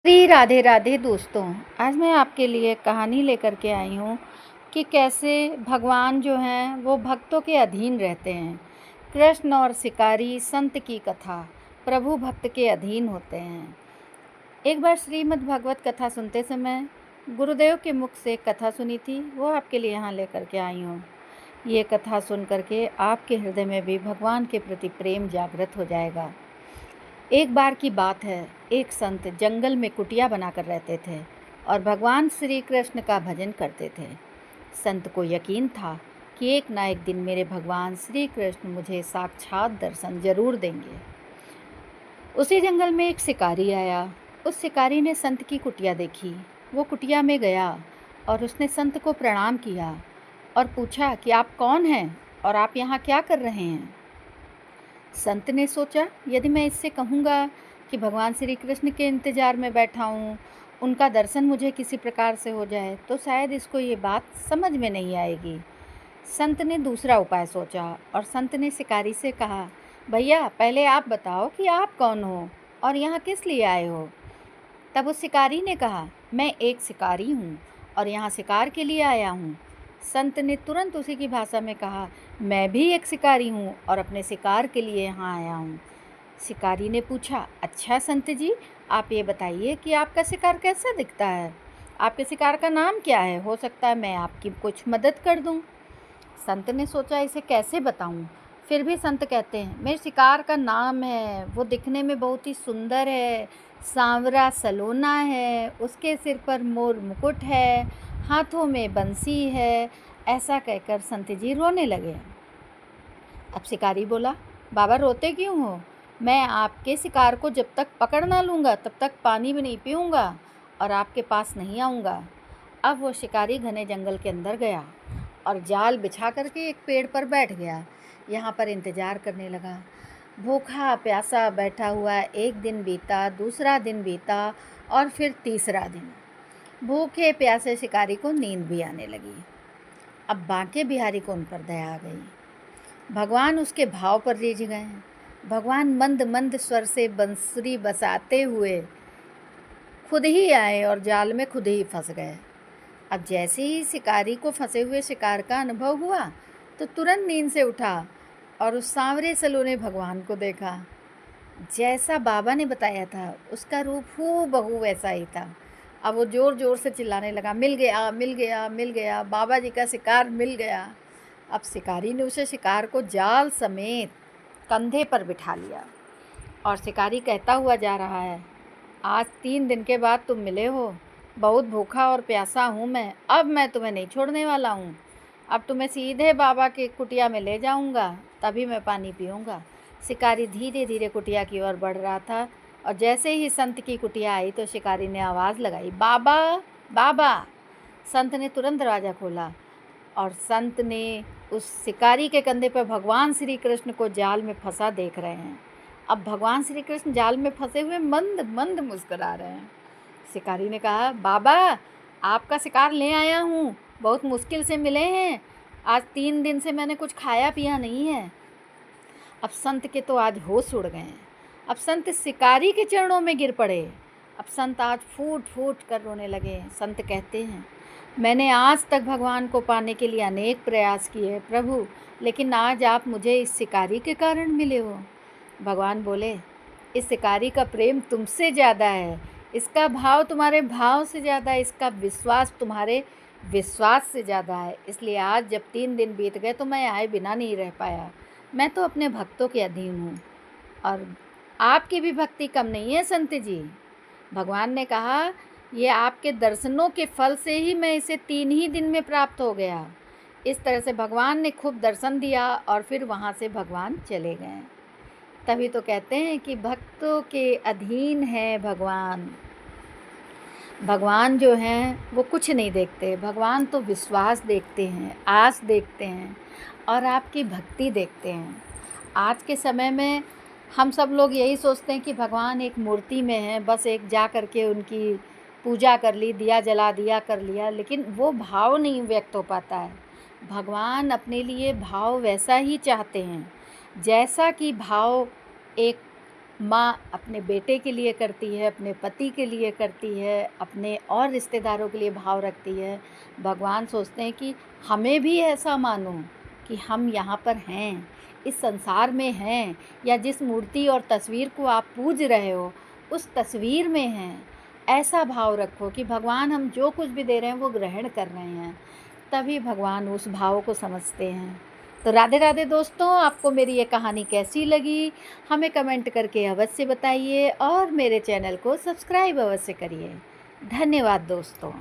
श्री राधे राधे दोस्तों। आज मैं आपके लिए कहानी लेकर के आई हूँ कि कैसे भगवान जो हैं वो भक्तों के अधीन रहते हैं। कृष्ण और शिकारी संत की कथा, प्रभु भक्त के अधीन होते हैं। एक बार श्रीमद् भागवत कथा सुनते समय गुरुदेव के मुख से एक कथा सुनी थी, वो आपके लिए यहाँ लेकर के आई हूँ। ये कथा सुन करके आपके हृदय में भी भगवान के प्रति प्रेम जागृत हो जाएगा। एक बार की बात है, एक संत जंगल में कुटिया बनाकर रहते थे और भगवान श्री कृष्ण का भजन करते थे। संत को यकीन था कि एक ना एक दिन मेरे भगवान श्री कृष्ण मुझे साक्षात दर्शन जरूर देंगे। उसी जंगल में एक शिकारी आया। उस शिकारी ने संत की कुटिया देखी। वो कुटिया में गया और उसने संत को प्रणाम किया और पूछा कि आप कौन हैं और आप यहाँ क्या कर रहे हैं। संत ने सोचा, यदि मैं इससे कहूँगा कि भगवान श्री कृष्ण के इंतज़ार में बैठा हूँ, उनका दर्शन मुझे किसी प्रकार से हो जाए, तो शायद इसको ये बात समझ में नहीं आएगी। संत ने दूसरा उपाय सोचा और संत ने शिकारी से कहा, भैया पहले आप बताओ कि आप कौन हो और यहाँ किस लिए आए हो। तब उस शिकारी ने कहा, मैं एक शिकारी हूँ और यहाँ शिकार के लिए आया हूँ। संत ने तुरंत उसी की भाषा में कहा, मैं भी एक शिकारी हूँ और अपने शिकार के लिए यहाँ आया हूँ। शिकारी ने पूछा, अच्छा संत जी, आप ये बताइए कि आपका शिकार कैसा दिखता है, आपके शिकार का नाम क्या है, हो सकता है मैं आपकी कुछ मदद कर दूँ। संत ने सोचा, इसे कैसे बताऊँ। फिर भी संत कहते हैं, मेरे शिकार का नाम है, वो दिखने में बहुत ही सुंदर है, सांवरा सलोना है, उसके सिर पर मोर मुकुट है, हाथों में बंसी है। ऐसा कहकर संत जी रोने लगे। अब शिकारी बोला, बाबा रोते क्यों हो, मैं आपके शिकार को जब तक पकड़ ना लूँगा तब तक पानी भी नहीं पीऊँगा और आपके पास नहीं आऊँगा। अब वो शिकारी घने जंगल के अंदर गया और जाल बिछा करके एक पेड़ पर बैठ गया। यहाँ पर इंतज़ार करने लगा। भूखा प्यासा बैठा हुआ एक दिन बीता, दूसरा दिन बीता और फिर तीसरा दिन। भूखे प्यासे शिकारी को नींद भी आने लगी। अब बांके बिहारी को उन पर दया आ गई। भगवान उसके भाव पर रीझ गए। भगवान मंद मंद स्वर से बंसुरी बजाते हुए खुद ही आए और जाल में खुद ही फंस गए। अब जैसे ही शिकारी को फंसे हुए शिकार का अनुभव हुआ तो तुरंत नींद से उठा और उस सांवरे सलोने भगवान को देखा। जैसा बाबा ने बताया था उसका रूप हूबहू वैसा ही था। अब वो ज़ोर ज़ोर से चिल्लाने लगा, मिल गया मिल गया मिल गया, बाबा जी का शिकार मिल गया। अब शिकारी ने उसे शिकार को जाल समेत कंधे पर बिठा लिया और शिकारी कहता हुआ जा रहा है, आज 3 दिन के बाद तुम मिले हो, बहुत भूखा और प्यासा हूँ मैं, अब मैं तुम्हें नहीं छोड़ने वाला हूँ। अब तुम्हें सीधे बाबा की कुटिया में ले जाऊँगा, तभी मैं पानी पीऊँगा। शिकारी धीरे धीरे कुटिया की ओर बढ़ रहा था और जैसे ही संत की कुटिया आई तो शिकारी ने आवाज़ लगाई, बाबा बाबा। संत ने तुरंत दरवाज़ा खोला और संत ने उस शिकारी के कंधे पर भगवान श्री कृष्ण को जाल में फंसा देख रहे हैं। अब भगवान श्री कृष्ण जाल में फंसे हुए मंद मंद मुस्कुरा रहे हैं। शिकारी ने कहा, बाबा आपका शिकार ले आया हूँ, बहुत मुश्किल से मिले हैं, आज 3 दिन से मैंने कुछ खाया पिया नहीं है। अब संत के तो आज होश उड़ गए हैं। अब संत शिकारी के चरणों में गिर पड़े। अब संत आज फूट फूट कर रोने लगे। संत कहते हैं, मैंने आज तक भगवान को पाने के लिए अनेक प्रयास किए प्रभु, लेकिन आज आप मुझे इस शिकारी के कारण मिले हो। भगवान बोले, इस शिकारी का प्रेम तुमसे ज़्यादा है, इसका भाव तुम्हारे भाव से ज़्यादा है, इसका विश्वास तुम्हारे विश्वास से ज़्यादा है। इसलिए आज जब 3 दिन बीत गए तो मैं आए बिना नहीं रह पाया। मैं तो अपने भक्तों के अधीन हूँ और आपकी भी भक्ति कम नहीं है संत जी। भगवान ने कहा, ये आपके दर्शनों के फल से ही मैं इसे 3 ही दिन में प्राप्त हो गया। इस तरह से भगवान ने खूब दर्शन दिया और फिर वहाँ से भगवान चले गए। तभी तो कहते हैं कि भक्तों के अधीन है भगवान। भगवान जो हैं वो कुछ नहीं देखते, भगवान तो विश्वास देखते हैं, आस देखते हैं और आपकी भक्ति देखते हैं। आज के समय में हम सब लोग यही सोचते हैं कि भगवान एक मूर्ति में है, बस एक जा कर के उनकी पूजा कर ली, दिया जला दिया, कर लिया, लेकिन वो भाव नहीं व्यक्त हो पाता है। भगवान अपने लिए भाव वैसा ही चाहते हैं जैसा कि भाव एक माँ अपने बेटे के लिए करती है, अपने पति के लिए करती है, अपने और रिश्तेदारों के लिए भाव रखती है, भगवान सोचते हैं कि हमें भी ऐसा मानो कि हम यहाँ पर हैं, इस संसार में हैं, या जिस मूर्ति और तस्वीर को आप पूज रहे हो उस तस्वीर में हैं। ऐसा भाव रखो कि भगवान हम जो कुछ भी दे रहे हैं वो ग्रहण कर रहे हैं, तभी भगवान उस भाव को समझते हैं। तो राधे राधे दोस्तों, आपको मेरी ये कहानी कैसी लगी हमें कमेंट करके अवश्य बताइए और मेरे चैनल को सब्सक्राइब अवश्य करिए। धन्यवाद दोस्तों।